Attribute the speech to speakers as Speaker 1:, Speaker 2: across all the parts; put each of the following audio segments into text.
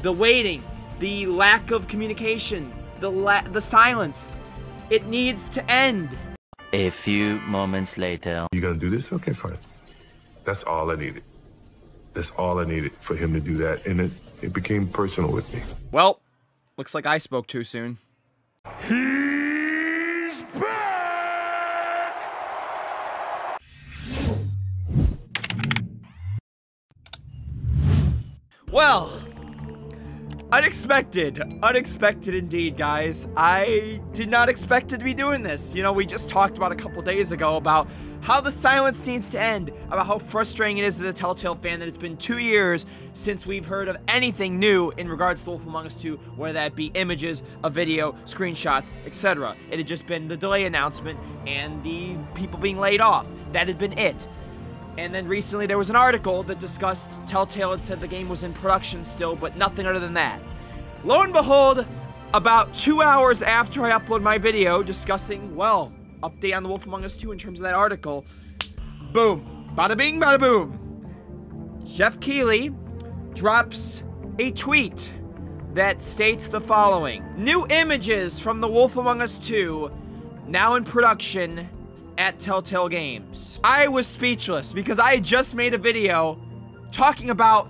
Speaker 1: The waiting, the lack of communication, the silence. It needs to end.
Speaker 2: A few moments later.
Speaker 3: You gonna do this? Okay, fine. That's all I needed. That's all I needed for him to do that, and it became personal with me.
Speaker 1: Well, looks like I spoke too soon.
Speaker 3: He's back!
Speaker 1: Well, unexpected indeed, guys. I did not expect to be doing this. You know, we just talked about a couple days ago about how the silence needs to end, about how frustrating it is as a Telltale fan that it's been 2 years since we've heard of anything new in regards to Wolf Among Us 2, whether that be images, a video, screenshots, etc. It had just been the delay announcement and the people being laid off. That had been it. And then recently there was an article that discussed Telltale had said the game was in production still, but nothing other than that. Lo and behold, about 2 hours after I upload my video discussing, well, update on the Wolf Among Us 2 in terms of that article, boom, bada bing, bada boom. Jeff Keighley drops a tweet that states the following: new images from the Wolf Among Us 2 now in production at Telltale Games. I was speechless because I had just made a video talking about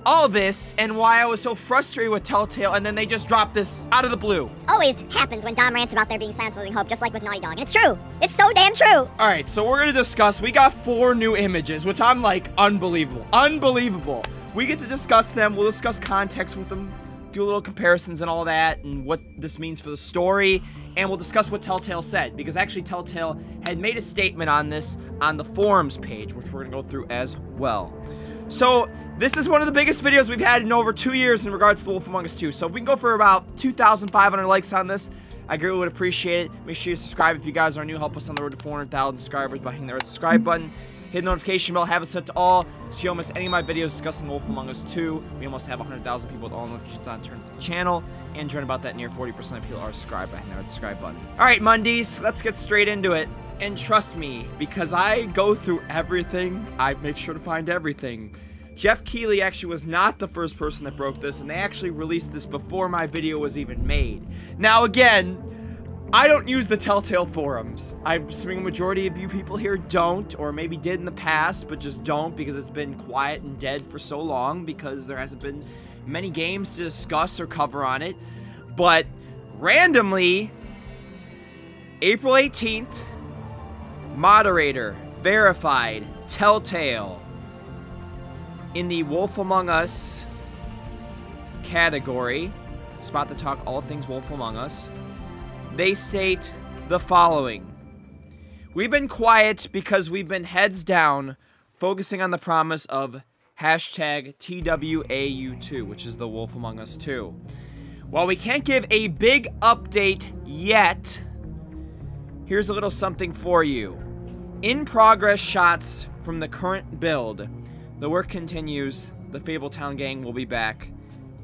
Speaker 1: all this and why I was so frustrated with Telltale, and then they just dropped this out of the blue.
Speaker 4: It always happens when Dom rants about there being silence losing hope, just like with Naughty Dog. And it's true. It's so damn true.
Speaker 1: Alright, so we're gonna discuss, we got 4 new images, which I'm like, unbelievable. Unbelievable. We get to discuss them, we'll discuss context with them, do a little comparisons and all that, and what this means for the story, and we'll discuss what Telltale said, because actually Telltale had made a statement on this on the forums page, which we're gonna go through as well. So, this is one of the biggest videos we've had in over 2 years in regards to The Wolf Among Us 2. So if we can go for about 2,500 likes on this, I greatly would appreciate it. Make sure you subscribe if you guys are new. Help us on the road to 400,000 subscribers by hitting the red subscribe button. Hit the notification bell, have it set to all, so you don't miss any of my videos discussing The Wolf Among Us 2. We almost have 100,000 people with all notifications on turned to the channel. And join about that near 40% of people are subscribed by hitting the red subscribe button. Alright, Mondays, let's get straight into it. And trust me, because I go through everything, I make sure to find everything. Jeff Keighley actually was not the first person that broke this, and they actually released this before my video was even made. Now again, I don't use the Telltale forums. I'm assuming a majority of you people here don't, or maybe did in the past, but just don't because it's been quiet and dead for so long because there hasn't been many games to discuss or cover on it. But randomly, April 18th, moderator, verified, Telltale, in the Wolf Among Us category, spot to talk all things Wolf Among Us, they state the following: we've been quiet because we've been heads down, focusing on the promise of hashtag TWAU2, which is the Wolf Among Us 2. While we can't give a big update yet, here's a little something for you. In progress shots from the current build. The work continues. The Fabletown gang will be back.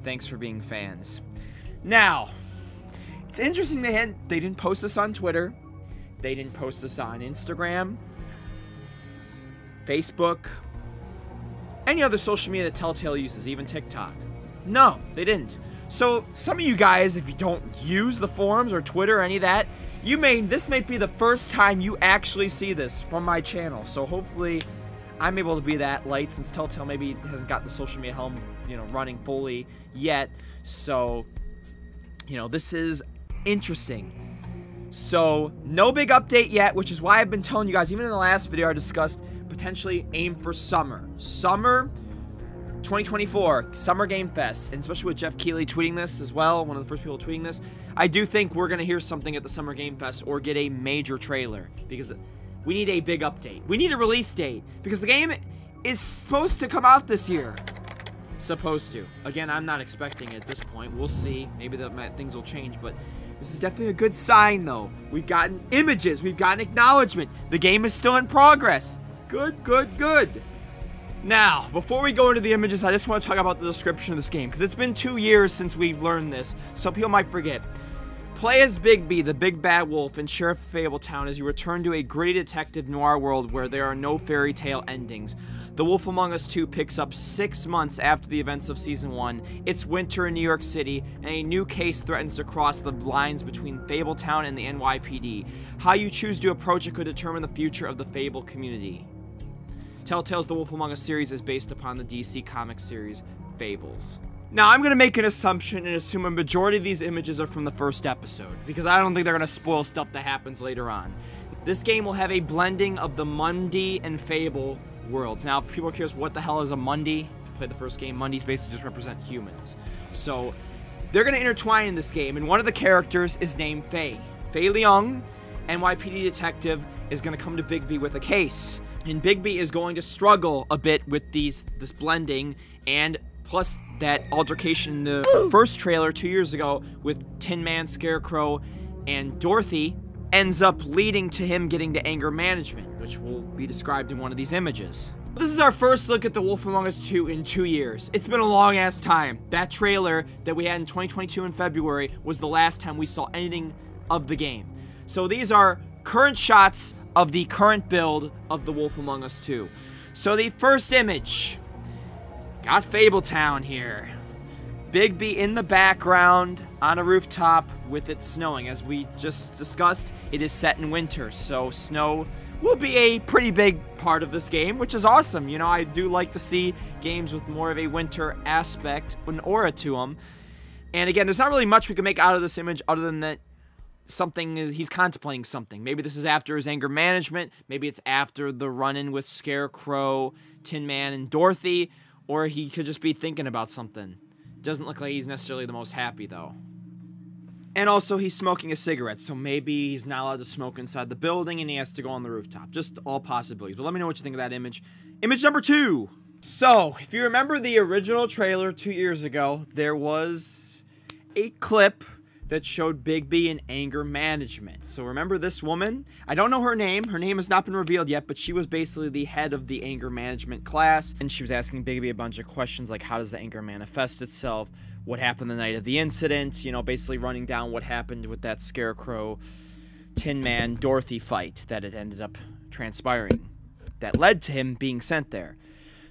Speaker 1: Thanks for being fans. Now, it's interesting they didn't post this on Twitter. They didn't post this on Instagram, Facebook, any other social media that Telltale uses, even TikTok. No, they didn't. So, some of you guys, if you don't use the forums or Twitter or any of that, this may be the first time you actually see this from my channel. So hopefully I'm able to be that light, since Telltale maybe hasn't got the social media helm, running fully yet. So, this is interesting. So, no big update yet, which is why I've been telling you guys, even in the last video I discussed, potentially aim for summer. Summer 2024, Summer Game Fest, and especially with Jeff Keighley tweeting this as well, one of the first people tweeting this, I do think we're going to hear something at the Summer Game Fest or get a major trailer, because we need a big update. We need a release date, because the game is supposed to come out this year. Supposed to. Again, I'm not expecting it at this point. We'll see. Maybe things will change, but this is definitely a good sign, though. We've gotten images. We've gotten acknowledgement. The game is still in progress. Good, good, good. Now, before we go into the images, I just want to talk about the description of this game, because it's been 2 years since we've learned this, so people might forget. Play as Bigby, the big bad wolf, and Sheriff of Fabletown as you return to a gritty detective noir world where there are no fairy tale endings. The Wolf Among Us 2 picks up 6 months after the events of Season 1. It's winter in New York City, and a new case threatens to cross the lines between Fabletown and the NYPD. How you choose to approach it could determine the future of the Fable community. Telltale's The Wolf Among Us series is based upon the DC Comics series Fables. Now, I'm going to make an assumption and assume a majority of these images are from the first episode, because I don't think they're going to spoil stuff that happens later on. This game will have a blending of the Mundy and Fable worlds. Now, if people are curious what the hell is a Mundy, if you played the first game, Mundys basically just represent humans. So, they're going to intertwine in this game, and one of the characters is named Faye. Faye Leung, NYPD detective, is going to come to Bigby with a case. And Bigby is going to struggle a bit with this blending, and plus that altercation in the first trailer 2 years ago with Tin Man, Scarecrow, and Dorothy ends up leading to him getting to anger management, which will be described in one of these images. This is our first look at The Wolf Among Us 2 in 2 years. It's been a long-ass time. That trailer that we had in 2022 in February was the last time we saw anything of the game. So these are current shots of the current build of The Wolf Among Us 2. So the first image, got Fabletown here. Bigby in the background on a rooftop with it snowing. As we just discussed, it is set in winter, so snow will be a pretty big part of this game, which is awesome. You know, I do like to see games with more of a winter aspect, an aura to them. And again, there's not really much we can make out of this image other than that he's contemplating something. Maybe this is after his anger management, maybe it's after the run-in with Scarecrow, Tin Man, and Dorothy, or he could just be thinking about something. Doesn't look like he's necessarily the most happy, though. And also, he's smoking a cigarette, so maybe he's not allowed to smoke inside the building and he has to go on the rooftop. Just all possibilities. But let me know what you think of that image. Image number 2. So, if you remember the original trailer 2 years ago, there was a clip that showed Bigby in anger management. So remember this woman? I don't know her name. Her name has not been revealed yet, but she was basically the head of the anger management class. And she was asking Bigby a bunch of questions like, how does the anger manifest itself? What happened the night of the incident? You know, basically running down what happened with that Scarecrow, Tin Man, Dorothy fight that it ended up transpiring. That led to him being sent there.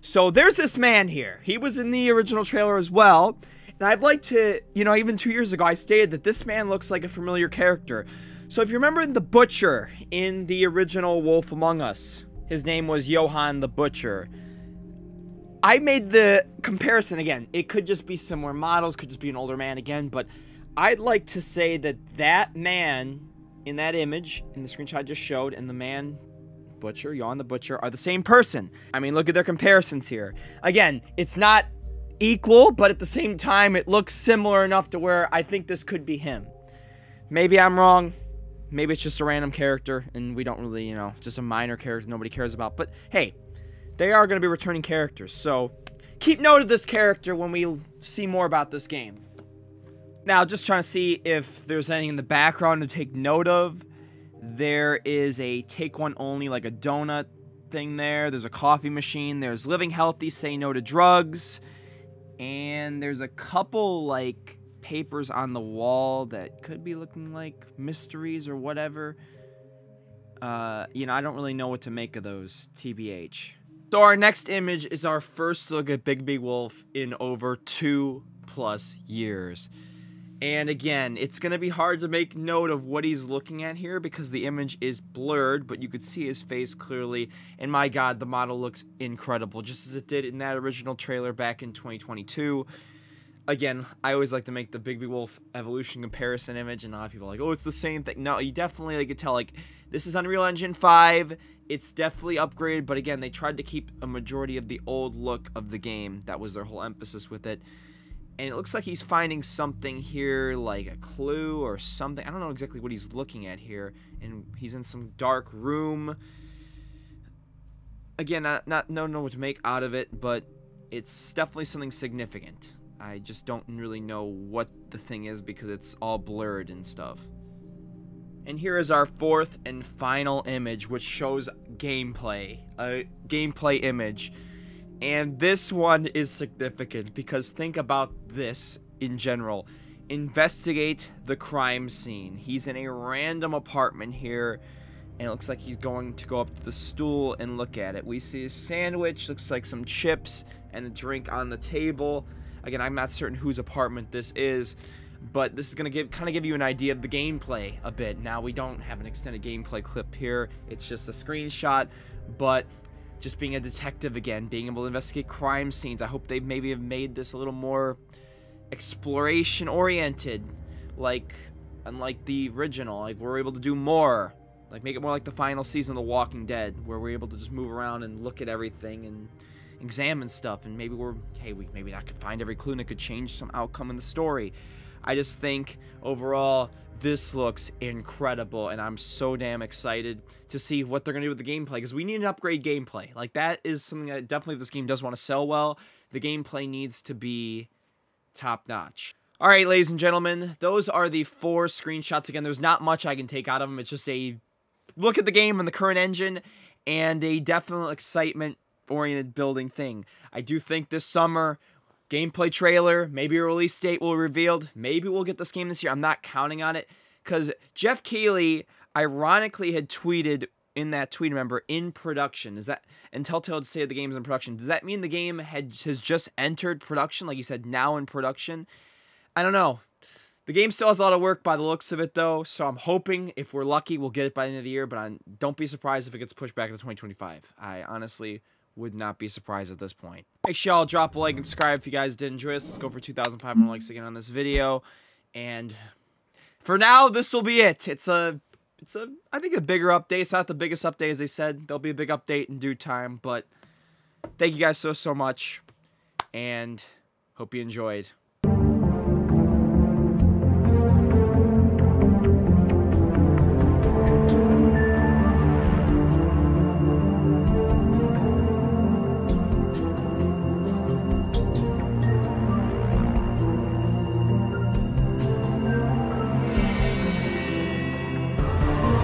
Speaker 1: So there's this man here. He was in the original trailer as well. And I'd like to, you know, even 2 years ago, I stated that this man looks like a familiar character. So if you remember the Butcher in the original Wolf Among Us, his name was Johann the Butcher. I made the comparison again. It could just be similar models, could just be an older man again, but I'd like to say that that man in that image, in the screenshot I just showed, and the man, Butcher, Johann the Butcher, are the same person. I mean, look at their comparisons here. Again, it's not equal, but at the same time, it looks similar enough to where I think this could be him. Maybe I'm wrong. Maybe it's just a random character, and we don't really, you know, just a minor character nobody cares about. But, hey, they are going to be returning characters, so keep note of this character when we see more about this game. Now, just trying to see if there's anything in the background to take note of. There is a take one only, like a donut thing there. There's a coffee machine. There's living healthy, say no to drugs. And there's a couple, like, papers on the wall that could be looking like mysteries or whatever. You know, I don't really know what to make of those, TBH. So our next image is our first look at Bigby Wolf in over 2+ years. And again, it's going to be hard to make note of what he's looking at here because the image is blurred, but you could see his face clearly. And my God, the model looks incredible, just as it did in that original trailer back in 2022. Again, I always like to make the Bigby Wolf evolution comparison image, and a lot of people are like, oh, it's the same thing. No, you definitely like, could tell, like, this is Unreal Engine 5. It's definitely upgraded, but again, they tried to keep a majority of the old look of the game. That was their whole emphasis with it. And it looks like he's finding something here, like a clue or something. I don't know exactly what he's looking at here. And he's in some dark room. Again, don't know what to make out of it, but it's definitely something significant. I just don't really know what the thing is because it's all blurred and stuff. And here is our fourth and final image, which shows gameplay. A gameplay image. And this one is significant because think about this in general. investigate the crime scene. He's in a random apartment here, and it looks like he's going to go up to the stool and look at it. We see a sandwich, looks like some chips, and a drink on the table. Again, I'm not certain whose apartment this is, but this is going to kind of give you an idea of the gameplay a bit. Now, we don't have an extended gameplay clip here. It's just a screenshot, but just being a detective again, being able to investigate crime scenes. I hope they maybe have made this a little more exploration-oriented, like, unlike the original. Like, we're able to do more. Like, make it more like the final season of The Walking Dead, where we're able to just move around and look at everything and examine stuff, and maybe we maybe not could find every clue and it could change some outcome in the story. I just think overall this looks incredible, and I'm so damn excited to see what they're gonna do with the gameplay, because we need an upgrade gameplay. Like, that is something that definitely, if this game does want to sell well, the gameplay needs to be top notch. All right, ladies and gentlemen, those are the 4 screenshots. Again, there's not much I can take out of them. It's just a look at the game and the current engine, and a definite excitement oriented building thing. I do think this summer, gameplay trailer, maybe a release date will be revealed. Maybe we'll get this game this year. I'm not counting on it, because Jeff Keighley ironically had tweeted in that tweet, remember, in production. Is that, and Telltale would say the game's in production. Does that mean the game has just entered production? Like he said, now in production? I don't know. The game still has a lot of work by the looks of it, though, so I'm hoping, if we're lucky, we'll get it by the end of the year, but don't be surprised if it gets pushed back to 2025. I honestly would not be surprised at this point. Make sure y'all drop a like and subscribe if you guys did enjoy this. Let's go for 2,500 likes again on this video. And for now, this will be it. It's I think a bigger update. It's not the biggest update, as they said. There'll be a big update in due time, but thank you guys so much, and hope you enjoyed.